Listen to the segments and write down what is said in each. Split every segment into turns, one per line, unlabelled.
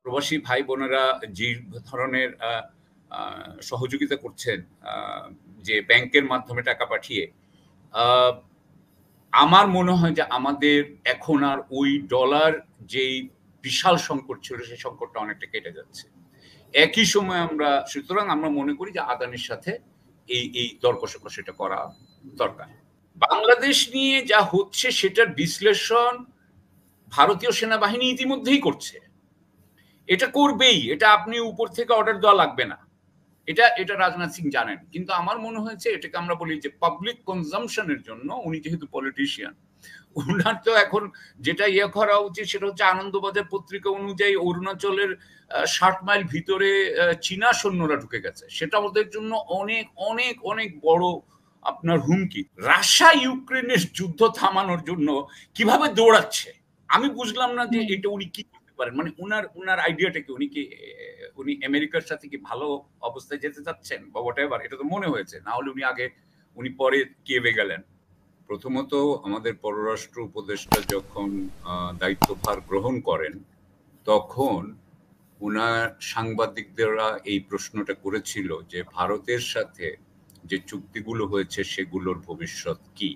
প্রবাসী ভাই বোনেরা যে ধরনের সহযোগিতা করছেন, যে ব্যাংকের মাধ্যমে টাকা পাঠিয়ে, আমার মনে হয় যে আমাদের এখন আর ওই ডলার যেই বিশাল সংকট ছিল সেই সংকটটা অনেকটা কেটে যাচ্ছে। একই সময় সুতরাং আমরা মনে করি যে আদানির সাথে এই দর কষাকষিটা করা দরকার। বাংলাদেশ নিয়ে যা হচ্ছে সেটার বিশ্লেষণ ভারতীয় সেনাবাহিনী ইতিমধ্যেই করছে। এটা করবেই, এটা আপনি উপর থেকে অর্ডার দেওয়া লাগবে না। এটা রাজনাথ সিং জানেন। কিন্তু আমার মনে হয়েছে এটাকে আমরা বলি যে পাবলিক কনজাম্পশনের জন্য উনি যেহেতু পলিটিশিয়ান, উনার তো এখন যেটা করা উচিত সেটা হচ্ছে আনন্দবাজার পত্রিকা অনুযায়ী অরুণাচলের 60 মাইল ভিতরে চীনা সৈন্যরা ঢুকে গেছে। সেটা ওদের জন্য অনেক অনেক অনেক বড় আপনার হুমকি। রাশিয়া ইউক্রেনের যুদ্ধ থামানোর জন্য কিভাবে দৌড়াচ্ছে আমি বুঝলাম না যে এটা উনি কি করতে পারেন। মানে উনার আইডিয়াটা কি, উনি আমেরিকার সাথে কি ভালো অবস্থায় যেতে চাচ্ছেন বা হোয়াটএভার, এটা তো মনে হয়েছে। না হলে উনি পরে কিয়েভে গেলেন। প্রথমত আমাদের পররাষ্ট্র উপদেষ্টা যখন দায়িত্বভার গ্রহণ করেন তখন উনার সাংবাদিকদেরা এই প্রশ্নটা করেছিল যে ভারতের সাথে যে চুক্তিগুলো হয়েছে সেগুলোর ভবিষ্যৎ কি।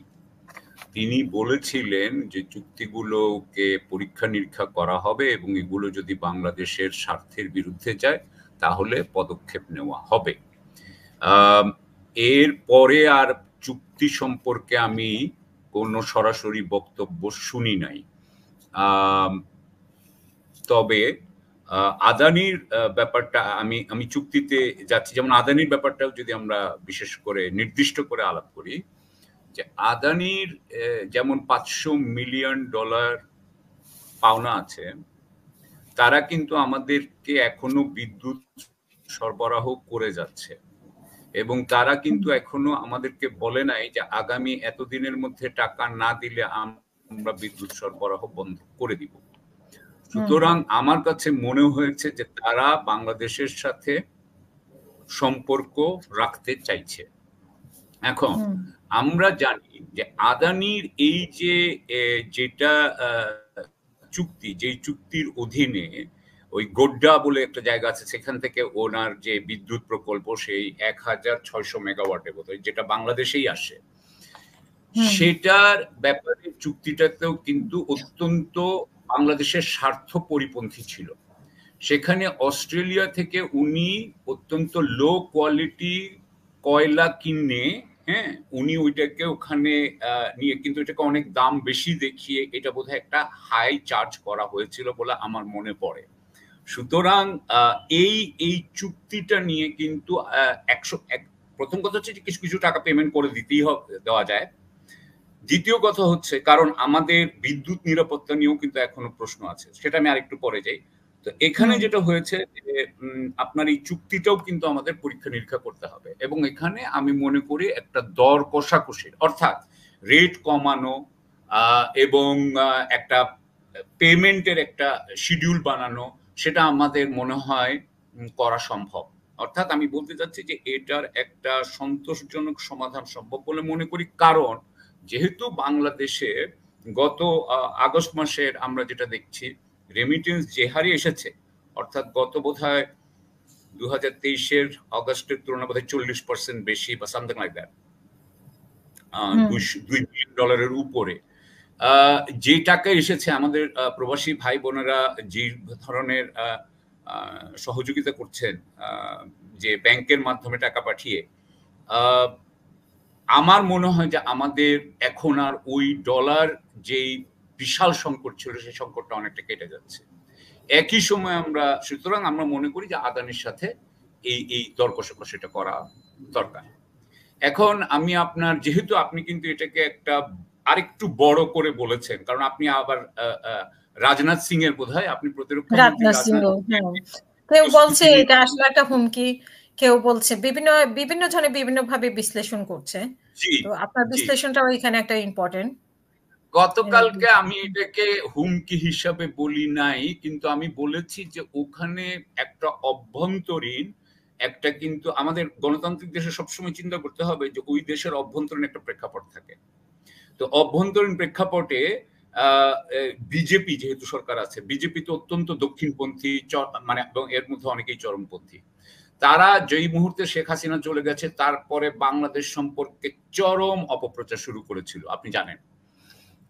তিনি বলেছিলেন যে চুক্তিগুলোকে পরীক্ষা নিরীক্ষা করা হবে এবং এগুলো যদি বাংলাদেশের স্বার্থের বিরুদ্ধে যায় তাহলে পদক্ষেপ নেওয়া হবে। এর পরে আর চুক্তি সম্পর্কে আমি কোনো সরাসরি বক্তব্য শুনি নাই। তবে আদানির ব্যাপারটা আমি চুক্তিতে যাচ্ছি, যেমন আদানির ব্যাপারটাও যদি আমরা বিশেষ করে নির্দিষ্ট করে আলাপ করি, যে আদানির যেমন $500 মিলিয়ন পাওনা আছে, তারা কিন্তু আমাদেরকে এখনো বিদ্যুৎ সরবরাহ করে যাচ্ছে এবং তারা কিন্তু এখনো আমাদেরকে বলে নাই যে আগামী এতদিনের মধ্যে টাকা না দিলে আমরা বিদ্যুৎ সরবরাহ বন্ধ করে দিব। সুতরাং আমার কাছে মনে হয়েছে যে তারা বাংলাদেশের সাথে সম্পর্ক রাখতে চাইছে। এখন আমরা জানি যে আদানির এই যেটা চুক্তি, যেই চুক্তির অধীনে ওই গোড্ডা বলে একটা জায়গা আছে, সেখান থেকে ওনার যে বিদ্যুৎ প্রকল্প সেই 1600 মেগাওয়াটে বোধহয়, যেটা বাংলাদেশেই আসে, সেটার ব্যাপারে চুক্তিটাতেও কিন্তু অত্যন্ত বাংলাদেশের স্বার্থ পরিপন্থী ছিল। সেখানে অস্ট্রেলিয়া থেকে উনি অত্যন্ত লো কোয়ালিটি কয়লা কিনে, উনি ওইটাকে ওখানে নিয়ে, কিন্তু এটাকে অনেক দাম বেশি দেখিয়ে এটা বোধহয় একটা হাই চার্জ করা হয়েছিল বলে আমার মনে পড়ে। সুতরাং এই চুক্তিটা নিয়ে কিন্তু প্রথম কথা হচ্ছে যে কিছু কিছু টাকা পেমেন্ট করে দেওয়া যায়। দ্বিতীয় কথা হচ্ছে, কারণ আমাদের বিদ্যুৎ নিরাপত্তা নিয়েও কিন্তু এখনো প্রশ্ন আছে, সেটা আমি আরেকটু পরে যাই। তো এখানে যেটা হয়েছে যে আপনার এই চুক্তিটাও কিন্তু আমাদের পরীক্ষা নিরীক্ষা করতে হবে এবং এখানে আমি মনে করি একটা দর কষাকষির, অর্থাৎ রেট কমানো এবং একটা পেমেন্টের একটা শিডিউল বানানো, সেটা আমাদের মনে হয় করা সম্ভব। অর্থাৎ আমি বলতে চাচ্ছি যে এটার একটা সন্তোষজনক সমাধান সম্ভব বলে মনে করি, কারণ যেহেতু বাংলাদেশে গত আগস্ট মাসের আমরা যেটা দেখছি রেমিটেন্স যে হারে এসেছে, অর্থাৎ গত বোধহয় 2023-এর অগস্টের তুলনায় বোধহয় 40% বেশি বা সামথিং লাইক দ্যাট, $2 বিলিয়ন উপরে যে টাকা এসেছে, আমাদের প্রবাসী ভাই বোনেরা যে ধরনের সহযোগিতা করছেন যে ব্যাংকের মাধ্যমে টাকা পাঠিয়ে, আমার মনে হয় যে আমাদের এখন আর ওই ডলার যেই বিশাল সংকট ছিল সেই সংকটটা অনেকটা কেটে যাচ্ছে। একই সময় সুতরাং আমরা মনে করি যে আদানির সাথে এই দর কষাকষিটা করা দরকার। এখন আমি যেহেতু আপনি কিন্তু এটাকে একটা আরেকটু বড় করে বলেছেন, কারণ আপনি আবার রাজনাথ সিং এর বোধহয় আপনি প্রতিরক্ষা মন্ত্রী,
কেউ বলছে এটা আসলে একটা হুমকি, কেউ বলছে বিভিন্ন জনে বিভিন্ন ভাবে বিশ্লেষণ করছে। তো আপনার বিশ্লেষণটাও এখানে একটা ইম্পর্টেন্ট।
গতকালকে আমি এটাকে হুমকি হিসাবে বলি নাই, কিন্তু আমি বলেছি যে ওখানে একটা অভ্যন্তরীণ একটা, কিন্তু আমাদের গণতান্ত্রিক দেশে সবসময় চিন্তা করতে হবে যে ওই দেশের অভ্যন্তরীণ একটা প্রেক্ষাপট থাকে। তো অভ্যন্তরীণ প্রেক্ষাপটে বিজেপি যেহেতু সরকার আছে, বিজেপি তো অত্যন্ত দক্ষিণপন্থী, মানে এবং এর মধ্যে অনেকেই চরমপন্থী। তারা যেই মুহূর্তে শেখ হাসিনা চলে গেছে তারপরে বাংলাদেশ সম্পর্কে চরম অপপ্রচার শুরু করেছিল, আপনি জানেন।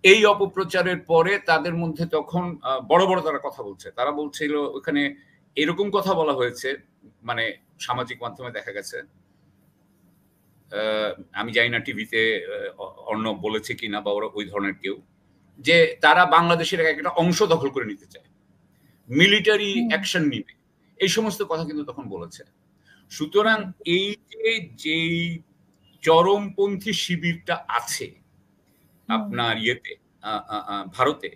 এই অপপ্রচারের পরে তাদের মধ্যে তখন বড় বড় তারা কথা বলছে, তারা বলছিল ওখানে এরকম কথা বলা হয়েছে, মানে সামাজিক মাধ্যমে দেখা গেছে, আমি জানি না টিভিতে অর্ণব বলেছে কিনা বা ওরা ওই ধরনের কেউ, যে তারা বাংলাদেশের একটা অংশ দখল করে নিতে চায়, মিলিটারি অ্যাকশন নিবে, এই সমস্ত কথা কিন্তু তখন বলেছে। সুতরাং এই যেই চরমপন্থী শিবিরটা আছে আপনার ইয়েতে ভারতে,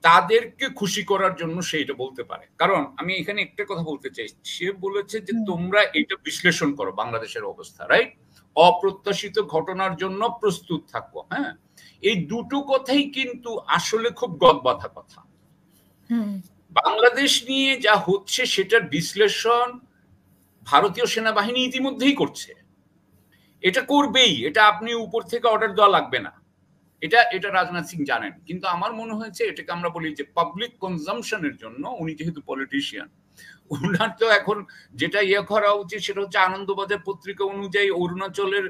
তাদেরকে খুশি করার জন্য সে এটা বলতে পারে। কারণ আমি এখানে একটা কথা বলতে চাই, সে বলেছে যে তোমরা এটা বিশ্লেষণ করো বাংলাদেশের অবস্থা, রাইট, অপ্রত্যাশিত ঘটনার জন্য প্রস্তুত থাকো। হ্যাঁ, এই দুটো কথাই কিন্তু আসলে খুব গদবাঁধা কথা। বাংলাদেশ নিয়ে যা হচ্ছে সেটার বিশ্লেষণ ভারতীয় সেনাবাহিনী ইতিমধ্যেই করছে, এটা করবেই, এটা আপনি উপর থেকে অর্ডার দেওয়া লাগবে না, এটা রাজনাথ সিং জানেন। কিন্তু আমার মনে হয়েছে এটাকে আমরা বলি যে পাবলিক কনজাম্পশনের জন্য, উনি যেহেতু পলিটিশিয়ান, উনার তো এখন যেটা ইয়ে করা উচিত সেটা হচ্ছে আনন্দবাজার পত্রিকা অনুযায়ী অরুণাচলের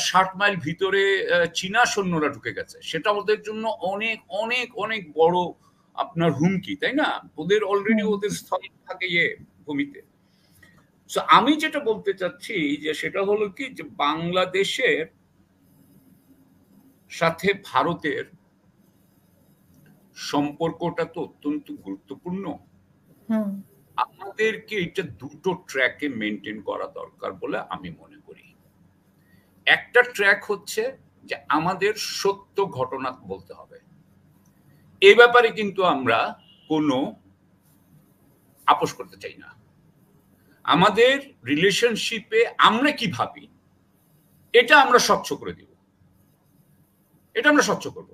60 মাইল ভিতরে চীনা সৈন্যরা ঢুকে গেছে, সেটা ওদের জন্য অনেক অনেক অনেক বড় আপনার হুমকি, তাই না? ওদের অলরেডি ওদের স্থল থাকে ভূমিতে। আমি যেটা বলতে চাচ্ছি যে সেটা হলো কি, যে বাংলাদেশের সাথে ভারতের সম্পর্কটা তো অত্যন্ত গুরুত্বপূর্ণ। আমাদেরকে এটা দুটো ট্র্যাকে মেনটেন করা দরকার বলে আমি মনে করি। একটা ট্র্যাক হচ্ছে যে আমাদের সত্য ঘটনা বলতে হবে, এই ব্যাপারে কিন্তু আমরা কোনো আপোষ করতে চাই না। আমাদের রিলেশনশিপে আমরা কি ভাবি এটা আমরা স্বচ্ছ করে দিব, এটা আমরা স্বচ্ছ করব।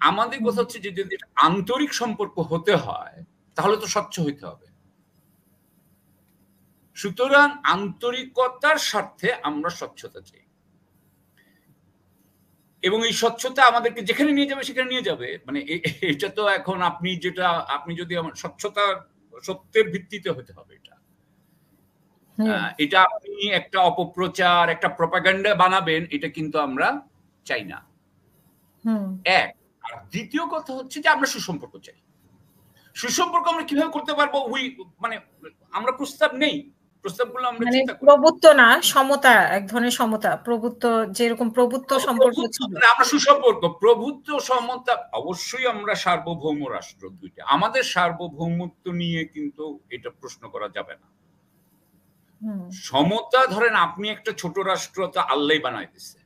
আমাদের কথা হচ্ছে যে যদি আন্তরিক সম্পর্ক হতে হয় তাহলে তো স্বচ্ছ হইতে হবে। সুতরাং আন্তরিকতার স্বার্থে আমরা স্বচ্ছতা চাই, এবং এই স্বচ্ছতা আমাদেরকে যেখানে নিয়ে যাবে সেখানে নিয়ে যাবে। মানে এটা তো এখন আপনি যদি স্বচ্ছতার সত্যের ভিত্তিতে হতে হবে, এটা আপনি একটা অপপ্রচার, একটা প্রপাগান্ডা বানাবেন, এটা কিন্তু আমরা চাই না। এক, আর দ্বিতীয় কথা হচ্ছে যে আমরা সুসম্পর্ক চাই। সুসম্পর্ক আমরা কিভাবে করতে পারবো? মানে আমরা প্রস্তাব নেই, প্রস্তাবগুলো আমরা চিন্তা করি।
প্রভুত্ব না, সমতা, এক ধরনের সমতা, প্রভুত্ব, যেরকম প্রভুত্ব সম্পর্ক ছিল,
আমরা সুসম্পর্ক, প্রভুত্ব, সমতা, অবশ্যই আমরা সার্বভৌম রাষ্ট্র দুইটা, আমাদের সার্বভৌমত্ব নিয়ে কিন্তু এটা প্রশ্ন করা যাবে না। সমতা, ধরেন আপনি একটা ছোট রাষ্ট্র তো আল্লাহ বানাই দিছে,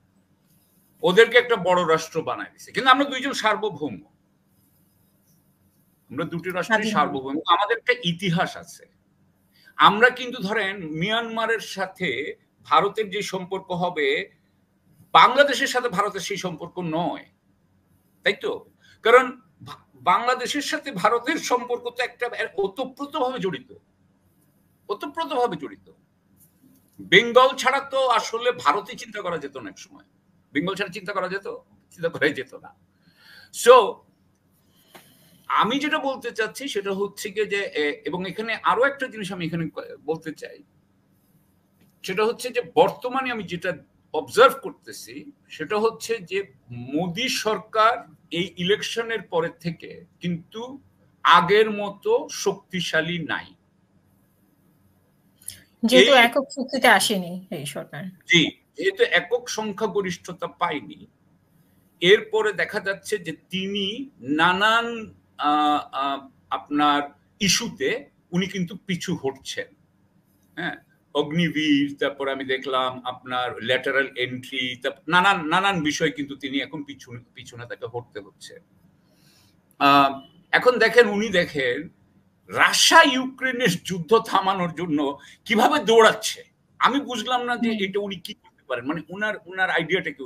ওদেরকে একটা বড় রাষ্ট্র বানাই দিছে, কিন্তু আমরা দুইজন সার্বভৌম, আমরা দুটি রাষ্ট্রের সার্বভৌম, আমাদের একটা ইতিহাস আছে। আমরা কিন্তু ধরেন মিয়ানমারের সাথে ভারতের যে সম্পর্ক হবে, বাংলাদেশের সাথে ভারতের সেই সম্পর্ক নয়, তাই তো? কারণ বাংলাদেশের সাথে ভারতের সম্পর্ক তো একটা ওতপ্রোতভাবে জড়িত, ওতপ্রোতভাবে জড়িত। বেঙ্গল ছাড়া তো আসলে ভারতে চিন্তা করা যেত না, এক সময় বেঙ্গল ছাড়া চিন্তা করা করাই যেত না। সো আমি যেটা বলতে চাচ্ছি সেটা হচ্ছে কি যে, এবং এখানে আরো একটা জিনিস আমি এখানে বলতে চাই, সেটা হচ্ছে যে বর্তমানে আমি যেটা অবজার্ভ করতেছি সেটা হচ্ছে যে মোদী সরকার এই ইলেকশনের পরের থেকে কিন্তু আগের মতো শক্তিশালী নাই,
যেহেতু একক শক্তিতে আসেনি এই সরকার।
জি, যেহেতু একক সংখ্যাগরিষ্ঠতা পায়নি, এরপরে দেখা যাচ্ছে যে তিনি নানান আপনার ইস্যুতে উনি কিন্তু পিছু হটছেন। হ্যাঁ, অগ্নিবীর, তারপর আমি দেখলাম আপনার ল্যাটারাল এন্ট্রি, নানান নানান বিষয় কিন্তু তিনি এখন পিছনে তাকে হটতে হচ্ছে। এখন দেখেন, উনি দেখেন রাশিয়া ইউক্রেনের যুদ্ধ থামানোর জন্য কিভাবে দৌড়াচ্ছে। আমি বুঝলাম না যে এটা উনি কি করতে পারেন, মানে উনার আইডিয়াটা কি,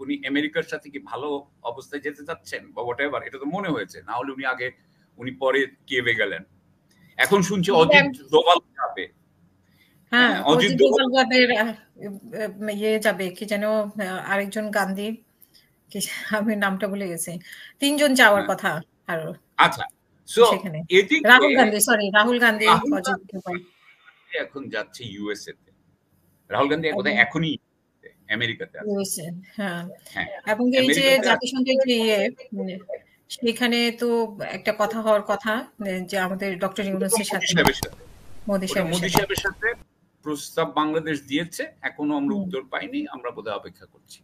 উনি আমেরিকার সাথে কি ভালো অবস্থায় যেতে চাচ্ছেন বা হোয়াটএভার, এটা তো মনে হয়েছে। না হলে উনি পরে কিয়েভে গেলেন। এখন শুনছি অজিত দোভাল যাবে।
হ্যাঁ, অজিত দোভাল যাবে, ইয়ে যাবে কি যেন আরেকজন গান্ধী, আমি নামটা ভুলে গেছি। ৩ জন যাওয়ার
হ্যাঁ।
কথা আরো।
আচ্ছা। সো
সেখানে।
এদিকে
রাহুল গান্ধী, সরি রাহুল গান্ধী
রাহুল
পজিটিভ
গান্ধী এখন যাচ্ছে ইউএসএ তে। রাহুল গান্ধী বোধহয় এখনই আমেরিকাতে আছে।
ইউএসএ, হ্যাঁ।
হ্যাঁ,
এবং এই যে
আমেরিকাতে আছে।
জাতিসংঘের যে মানে সেখানে তো একটা কথা হওয়ার কথা যে আমাদের ডক্টর ইউনূসের সাথে মোদি
সাহেবের সাথে প্রস্তাব বাংলাদেশ দিয়েছে, এখনো আমরা উত্তর পাইনি, আমরা বোধহয় অপেক্ষা করছি।